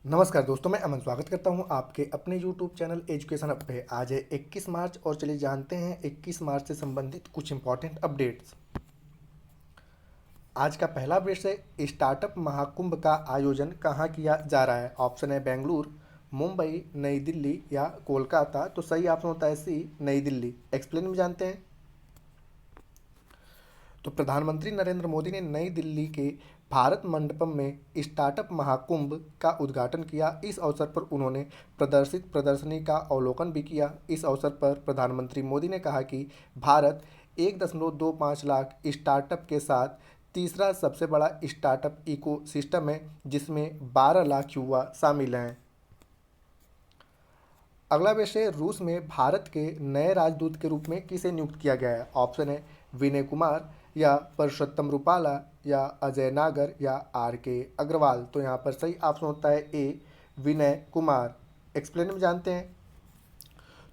नमस्कार दोस्तों, मैं अमन स्वागत करता हूं आपके अपने यूट्यूब चैनल एजुकेशन अप पे। आज है 21 मार्च और चलिए जानते हैं 21 मार्च से संबंधित कुछ इंपॉर्टेंट अपडेट्स। आज का पहला विषय, स्टार्टअप महाकुंभ का आयोजन कहाँ किया जा रहा है। ऑप्शन है बेंगलुरु, मुंबई, नई दिल्ली या कोलकाता। तो सही ऑप्शन होता है सी, नई दिल्ली। एक्सप्लेन में जानते हैं। तो प्रधानमंत्री नरेंद्र मोदी ने नई दिल्ली के भारत मंडपम में स्टार्टअप महाकुंभ का उद्घाटन किया। इस अवसर पर उन्होंने प्रदर्शित प्रदर्शनी का अवलोकन भी किया। इस अवसर पर प्रधानमंत्री मोदी ने कहा कि भारत 1.25 लाख स्टार्टअप के साथ तीसरा सबसे बड़ा स्टार्टअप इकोसिस्टम है, जिसमें 12 लाख युवा शामिल हैं। अगला विषय, रूस में भारत के नए राजदूत के रूप में किसे नियुक्त किया गया है। ऑप्शन है विनय कुमार या परषोत्तम रूपाला या अजय नागर या आर के अग्रवाल। तो यहाँ पर सही ऑप्शन होता है ए, विनय कुमार। एक्सप्लेन में जानते हैं।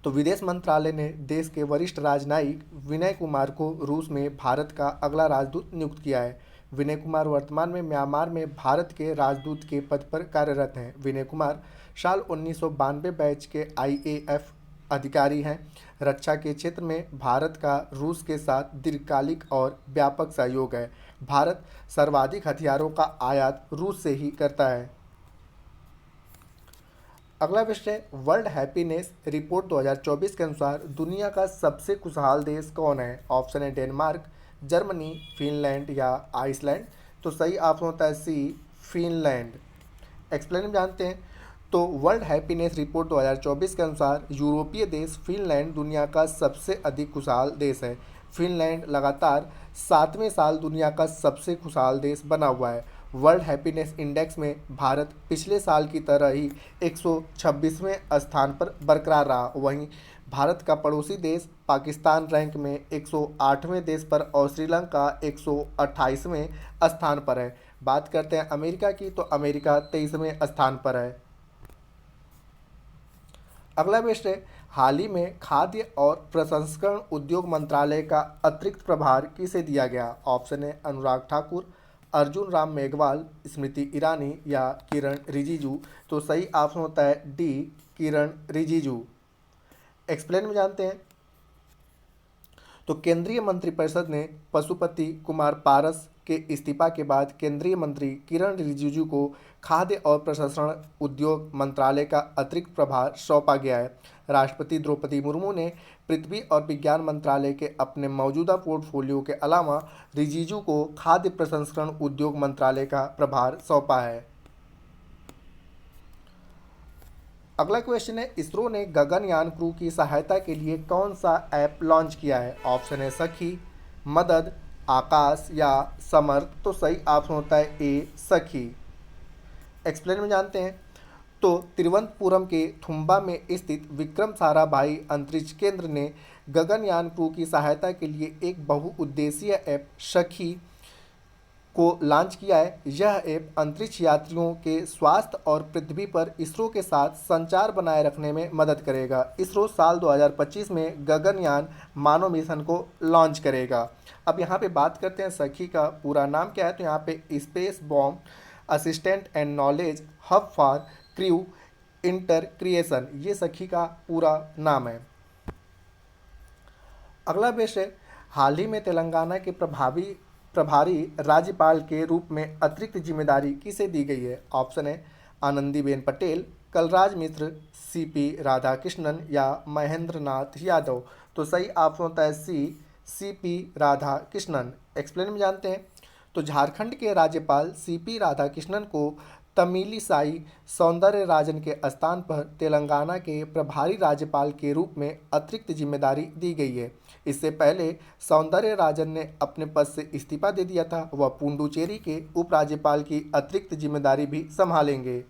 तो विदेश मंत्रालय ने देश के वरिष्ठ राजनयिक विनय कुमार को रूस में भारत का अगला राजदूत नियुक्त किया है। विनय कुमार वर्तमान में म्यांमार में भारत के राजदूत के पद पर कार्यरत हैं। विनय कुमार साल 1992 बैच के आईएएफ अधिकारी हैं। रक्षा के क्षेत्र में भारत का रूस के साथ दीर्घकालिक और व्यापक सहयोग है। भारत सर्वाधिक हथियारों का आयात रूस से ही करता है। अगला विषय, वर्ल्ड हैप्पीनेस रिपोर्ट 2024 के अनुसार दुनिया का सबसे खुशहाल देश कौन है। ऑप्शन है डेनमार्क, जर्मनी, फिनलैंड या आइसलैंड। तो सही ऑप्शन होता है सी, फिनलैंड। एक्सप्लेन जानते हैं। तो वर्ल्ड हैप्पीनेस रिपोर्ट 2024 के अनुसार यूरोपीय देश फिनलैंड दुनिया का सबसे अधिक खुशहाल देश है। फिनलैंड लगातार 7वें साल दुनिया का सबसे खुशहाल देश बना हुआ है। वर्ल्ड हैप्पीनेस इंडेक्स में भारत पिछले साल की तरह ही 126वें स्थान पर बरकरार रहा। वहीं भारत का पड़ोसी देश पाकिस्तान रैंक में 108वें देश पर और श्रीलंका 128वें स्थान पर है। बात करते हैं अमेरिका की, तो अमेरिका 23वें स्थान पर है। अगला विषय, हाल ही में खाद्य और प्रसंस्करण उद्योग मंत्रालय का अतिरिक्त प्रभार किसे दिया गया। ऑप्शन है अनुराग ठाकुर, अर्जुन राम मेघवाल, स्मृति ईरानी या किरण रिजिजू। तो सही ऑप्शन होता है डी, किरण रिजिजू। एक्सप्लेन में जानते हैं। तो केंद्रीय मंत्रिपरिषद ने पशुपति कुमार पारस के इस्तीफा के बाद केंद्रीय मंत्री किरण रिजिजू को खाद्य और प्रसंस्करण उद्योग मंत्रालय का अतिरिक्त प्रभार सौंपा गया है। राष्ट्रपति द्रौपदी मुर्मू ने पृथ्वी और विज्ञान मंत्रालय के अपने मौजूदा पोर्टफोलियो के अलावा रिजिजू को खाद्य प्रसंस्करण उद्योग मंत्रालय का प्रभार सौंपा है। अगला क्वेश्चन है, इसरो ने गगनयान क्रू की सहायता के लिए कौन सा ऐप लॉन्च किया है। ऑप्शन है सखी, मदद, आकाश या समर्थ। तो सही ऑप्शन होता है ए, सखी। एक्सप्लेन में जानते हैं। तो तिरुवनंतपुरम के थुम्बा में स्थित विक्रम साराभाई अंतरिक्ष केंद्र ने गगनयान क्रू की सहायता के लिए एक बहुउद्देशीय ऐप सखी को लॉन्च किया है। यह ऐप अंतरिक्ष यात्रियों के स्वास्थ्य और पृथ्वी पर इसरो के साथ संचार बनाए रखने में मदद करेगा। इसरो साल 2025 में गगनयान मानव मिशन को लॉन्च करेगा। अब यहाँ पे बात करते हैं सखी का पूरा नाम क्या है। तो यहाँ पे space bomb assistant and knowledge hub for crew inter creation, ये सखी का पूरा नाम है। अगला विषय, हाल ही में तेलंगाना के प्रभारी राज्यपाल के रूप में अतिरिक्त जिम्मेदारी किसे दी गई है। ऑप्शन है आनंदीबेन पटेल, कलराज मिश्र, सीपी राधाकृष्णन या महेंद्र नाथ यादव। तो सही ऑप्शन होता है सी, सीपी राधाकृष्णन। एक्सप्लेन में जानते हैं। तो झारखंड के राज्यपाल सीपी राधाकृष्णन को तमिलिसाई सौंदरराजन के स्थान पर तेलंगाना के प्रभारी राज्यपाल के रूप में अतिरिक्त जिम्मेदारी दी गई है। इससे पहले सौंदरराजन ने अपने पद से इस्तीफा दे दिया था। वह पुडुचेरी के उपराज्यपाल की अतिरिक्त जिम्मेदारी भी संभालेंगे।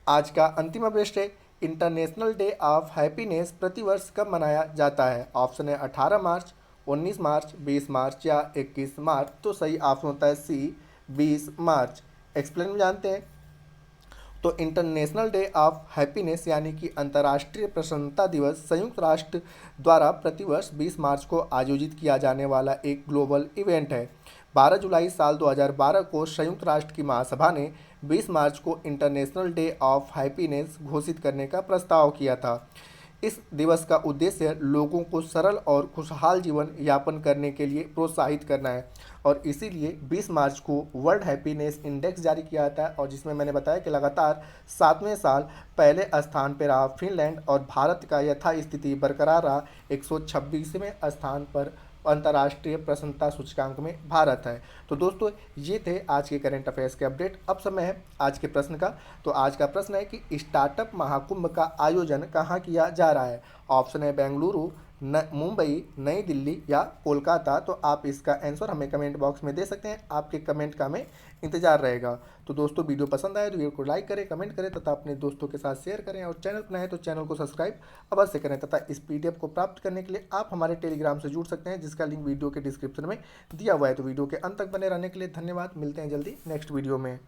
आज का अंतिम विषय, इंटरनेशनल डे ऑफ हैप्पीनेस प्रतिवर्ष कब मनाया जाता है। ऑप्शन है 18 मार्च, 19 मार्च, 20 मार्च या 21 मार्च। तो सही ऑप्शन होता है सी, 20 मार्च। एक्सप्लेन में जानते हैं। तो इंटरनेशनल डे ऑफ हैप्पीनेस यानी कि अंतर्राष्ट्रीय प्रसन्नता दिवस संयुक्त राष्ट्र द्वारा प्रतिवर्ष 20 मार्च को आयोजित किया जाने वाला एक ग्लोबल इवेंट है। 12 जुलाई साल 2012 को संयुक्त राष्ट्र की महासभा ने 20 मार्च को इंटरनेशनल डे ऑफ हैप्पीनेस घोषित करने का प्रस्ताव किया था। इस दिवस का उद्देश्य लोगों को सरल और खुशहाल जीवन यापन करने के लिए प्रोत्साहित करना है और इसीलिए 20 मार्च को वर्ल्ड हैप्पीनेस इंडेक्स जारी किया जाता है और जिसमें मैंने बताया कि लगातार 7वें साल पहले स्थान पर रहा फिनलैंड और भारत का यथास्थिति बरकरार रहा 126वें स्थान पर अंतर्राष्ट्रीय प्रसन्नता सूचकांक में भारत है। तो दोस्तों ये थे आज के करंट अफेयर्स के अपडेट। अब समय है आज के प्रश्न का। तो आज का प्रश्न है कि स्टार्टअप महाकुंभ का आयोजन कहाँ किया जा रहा है। ऑप्शन है बेंगलुरु, मुंबई, नई दिल्ली या कोलकाता। तो आप इसका आंसर हमें कमेंट बॉक्स में दे सकते हैं। आपके कमेंट का हमें इंतजार रहेगा। तो दोस्तों वीडियो पसंद आए तो वीडियो को लाइक करें, कमेंट करें तथा अपने दोस्तों के साथ शेयर करें और चैनल पर नए हैं तो चैनल को सब्सक्राइब अवश्य करें तथा इस पीडीएफ को प्राप्त करने के लिए आप हमारे टेलीग्राम से जुड़ सकते हैं जिसका लिंक वीडियो के डिस्क्रिप्शन में दिया हुआ है। तो वीडियो के अंत तक बने रहने के लिए धन्यवाद। मिलते हैं जल्दी नेक्स्ट वीडियो में।